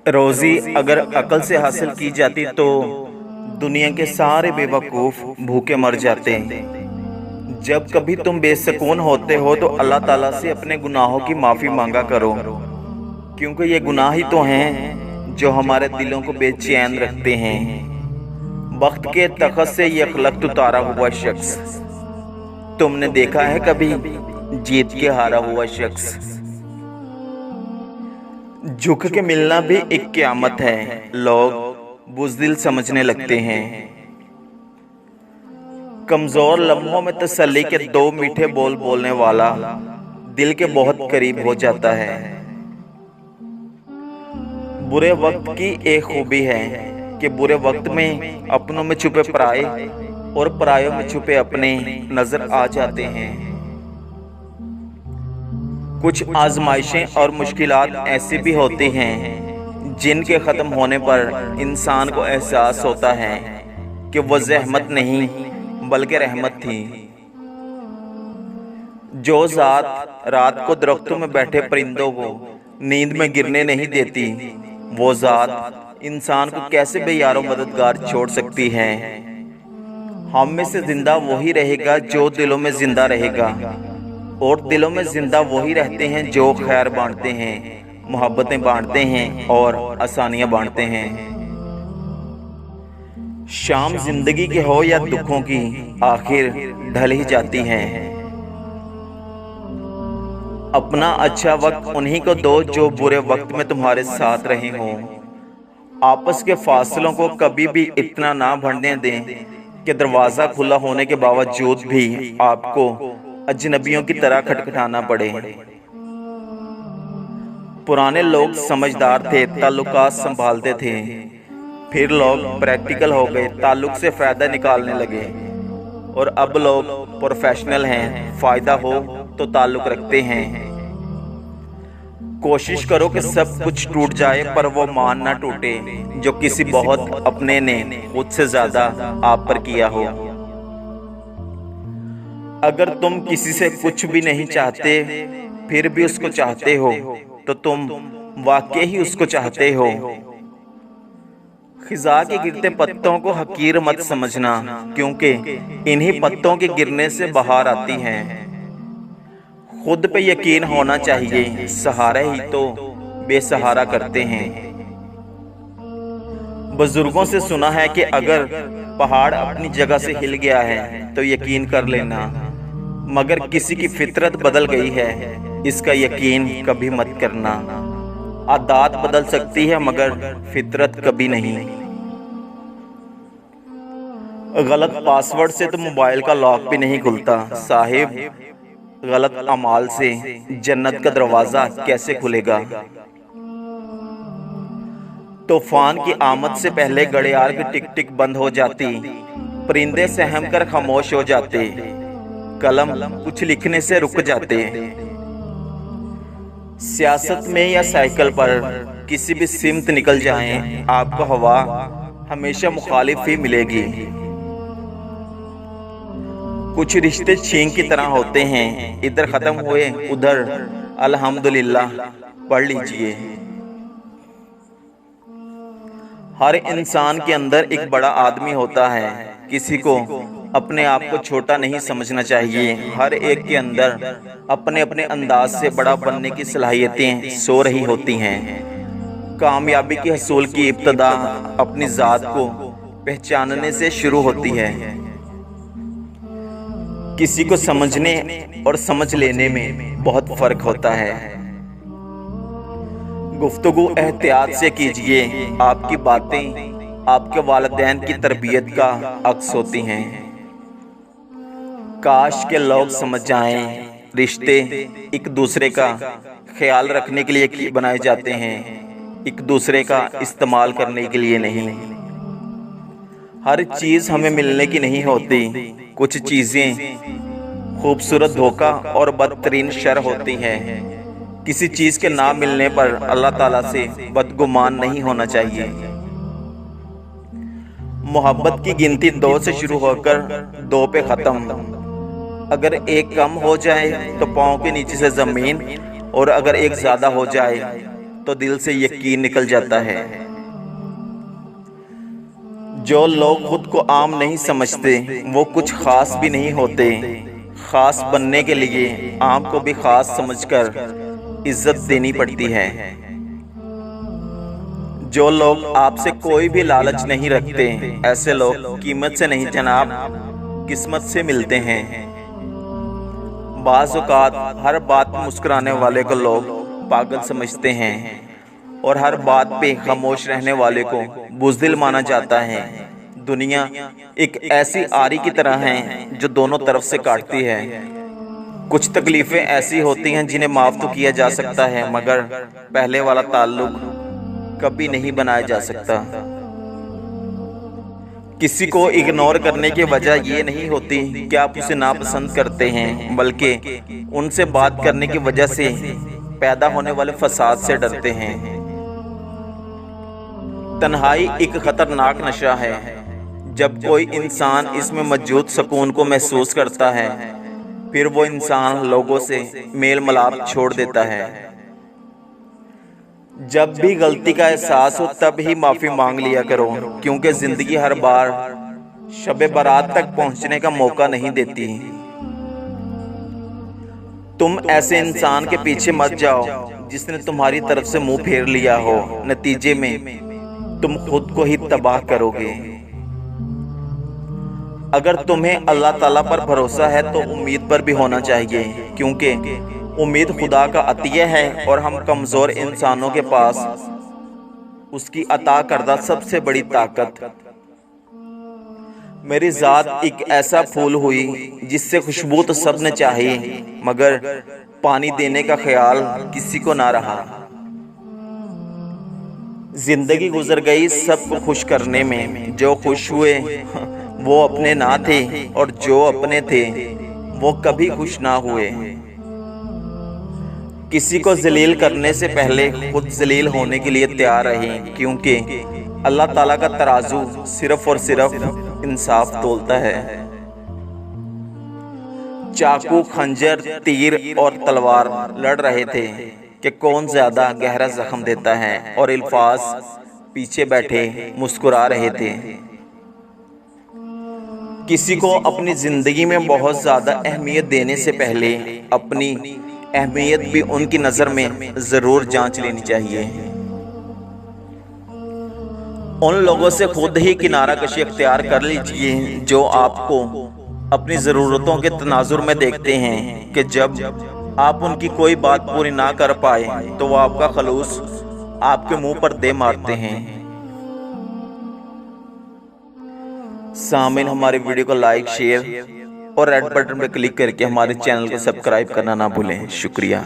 रोजी अगर अकल से हासिल की जाती तो दुनिया के सारे बेवकूफ़ भूखे मर जाते। जब कभी तुम बेसुकून होते हो तो अल्लाह ताला से अपने गुनाहों की माफ़ी मांगा करो, क्योंकि ये गुनाह ही तो हैं जो हमारे दिलों को बेचैन रखते हैं। वक्त के तख़त से यखलख्त उतारा हुआ शख्स, तुमने देखा है कभी जीत के हारा हुआ शख्स? झुक के मिलना भी एक क़यामत है, लोग बुज़दिल समझने लगते हैं। कमज़ोर लम्हों में तसल्ली के दो मीठे बोल बोलने वाला दिल के बहुत करीब हो जाता है। बुरे वक्त की एक खूबी है कि बुरे वक्त में अपनों में छुपे पराए और परायों में छुपे अपने नज़र आ जाते हैं। कुछ आजमाइशें और मुश्किलात ऐसी भी होती हैं जिनके ख़त्म होने पर इंसान को एहसास होता है कि वह ज़हमत नहीं बल्कि रहमत थी। जो ज़ात रात को दरख्तों में बैठे परिंदों को नींद में गिरने नहीं देती, वो ज़ात इंसान को कैसे बेयारो मददगार छोड़ सकती है। हम में से ज़िंदा वही रहेगा जो दिलों में ज़िंदा रहेगा, और दिलों में ज़िंदा वही रहते हैं जो खैर बांटते हैं, मोहब्बतें बांटते हैं और आसानियाँ बांटते हैं। शाम जिंदगी की हो या दुखों की, आखिर ढल ही जाती है। अपना अच्छा वक्त उन्हीं को दो जो बुरे वक्त में तुम्हारे साथ रहे हों। आपस के फासलों को कभी भी इतना ना बढ़ने दें कि दरवाज़ा खुला होने के बावजूद भी आपको अजनबियों की तरह खटखटाना पड़े। पुराने लोग समझदार थे, ताल्लुकात संभालते थे। फिर लोग प्रैक्टिकल हो गए, ताल्लुक से फ़ायदा निकालने लगे। और अब लोग प्रोफेशनल हैं, फ़ायदा हो तो ताल्लुक रखते हैं। कोशिश करो कि सब कुछ टूट जाए पर वो मान ना टूटे जो किसी बहुत अपने ने खुद से ज़्यादा आप पर किया हो। अगर तुम किसी से कुछ भी नहीं चाहते फिर भी उसको चाहते हो तो तुम वाकई ही उसको चाहते हो। खिज़ा के गिरते पत्तों को हकीर मत समझना, क्योंकि इन्हीं पत्तों के गिरने से बहार आती है। खुद पे यकीन होना चाहिए, सहारा ही तो बेसहारा करते हैं। बुजुर्गों से सुना है कि अगर पहाड़ अपनी जगह से हिल गया है तो यकीन कर लेना, मगर किसी की फितरत बदल गई है इसका यकीन कभी मत करना। आदत बदल सकती है मगर फितरत कभी नहीं। गलत पासवर्ड से तो मोबाइल का लॉक भी नहीं खुलता साहिब, गलत अमाल से जन्नत का दरवाज़ा कैसे खुलेगा। तूफान की आमद से पहले घड़ियाल की टिक टिक बंद हो जाती, परिंदे सहम कर खामोश हो जाते, कलम कुछ लिखने से रुक जाते। सियासत में या साइकिल पर किसी भी सिमत निकल जाएं, आपको हवा हमेशा मुखालिफ ही मिलेगी। कुछ रिश्ते छींक की तरह होते हैं, इधर ख़त्म हुए उधर अल्हम्दुलिल्लाह पढ़ लीजिए। हर इंसान के अंदर एक बड़ा आदमी होता है, किसी को अपने आप को छोटा नहीं समझना चाहिए। हर एक के अंदर अपने अपने अंदाज से बड़ा बनने की सलाहियतें सो रही होती हैं। कामयाबी के हसूल की इब्तदा अपनी ज़ात को पहचानने से शुरू होती है। किसी को समझने और समझ लेने में बहुत फ़र्क होता है। गुफ्तगू एहतियात से कीजिए, आपकी बातें आपके वालिदैन की तरबियत का अक्स होती हैं। काश के लोग समझ जाएं, रिश्ते एक दूसरे का ख्याल रखने के लिए बनाए जाते हैं, एक दूसरे का इस्तेमाल करने के लिए नहीं। हर चीज़ हमें मिलने की नहीं होती, कुछ चीज़ें खूबसूरत धोखा और बदतरीन शर होती हैं। किसी चीज़ के ना मिलने पर अल्लाह ताला से बदगुमान नहीं होना चाहिए। मोहब्बत की गिनती 2 से शुरू होकर 2 पे ख़त्म। अगर एक कम हो जाए तो पाँव के नीचे से ज़मीन, और अगर एक ज़्यादा हो जाए तो दिल से यकीन निकल जाता है। जो लोग खुद को आम नहीं समझते वो कुछ खास भी नहीं होते। खास बनने के लिए आम को भी खास समझकर इज्जत देनी पड़ती है। जो लोग आपसे कोई भी लालच नहीं रखते, ऐसे लोग कीमत से नहीं जनाब किस्मत से मिलते हैं। बाज़ औक़ात हर बात पर मुस्कुराने वाले को लोग पागल समझते हैं और हर बात पे खामोश रहने वाले को बुज़दिल माना जाता है। दुनिया एक ऐसी आरी की तरह है जो दोनों तरफ से काटती है। कुछ तकलीफ़ें ऐसी होती हैं जिन्हें माफ़ तो किया जा सकता है, मगर पहले वाला ताल्लुक़ कभी नहीं बनाया जा सकता। किसी को इग्नोर करने की वजह ये नहीं होती कि आप उसे नापसंद करते हैं, बल्कि उनसे बात करने की वजह से पैदा होने वाले फसाद से डरते हैं। तन्हाई एक खतरनाक नशा है। जब कोई इंसान इसमें मौजूद सुकून को महसूस करता है, फिर वो इंसान लोगों से मेल मिलाप छोड़ देता है। जब भी गलती का एहसास हो तब ही माफ़ी मांग लिया करो, क्योंकि ज़िंदगी हर बार शब बारात तक पहुंचने का मौका नहीं देती। तुम ऐसे इंसान के पीछे मत जाओ जिसने तुम्हारी तरफ से मुंह फेर लिया हो। नतीजे में तुम खुद को ही तबाह करोगे। अगर तुम्हें अल्लाह ताला पर भरोसा है तो उम्मीद पर भी होना चाहिए, क्योंकि उम्मीद खुदा का अतिया है और हम कमज़ोर इंसानों के पास उसकी अता करदा सबसे बड़ी ताकत। मेरी ज़ात एक ऐसा फूल हुई जिससे खुशबू तो सब ने चाही, मगर पानी देने का ख्याल किसी को ना रहा। जिंदगी गुजर गई सबको खुश करने में। जो खुश हुए वो अपने ना थे और जो अपने थे वो कभी खुश ना हुए। किसी को जलील करने से पहले खुद जलील होने के लिए तैयार रहें, क्योंकि अल्लाह ताला का तराजू सिर्फ और सिर्फ इंसाफ तोलता है। चाकू, खंजर, तीर और तलवार लड़ रहे थे कि कौन ज्यादा गहरा जख्म देता है, और अल्फाज पीछे बैठे मुस्कुरा रहे थे। किसी को अपनी जिंदगी में बहुत ज्यादा अहमियत देने से पहले अपनी अहमियत भी उनकी नजर में जरूर जांच लेनी चाहिए। उन लोगों से खुद ही किनारा कशी इख्तियार कर लीजिए जो आपको अपनी ज़रूरतों के तनाजुर में देखते हैं कि जब आप उनकी कोई बात पूरी ना कर पाए तो वो आपका खलूस आपके मुंह पर दे मारते हैं। सामिन, हमारे वीडियो को लाइक, शेयर और रेड बटन पर क्लिक करके हमारे चैनल को सब्सक्राइब करना ना भूलें। शुक्रिया।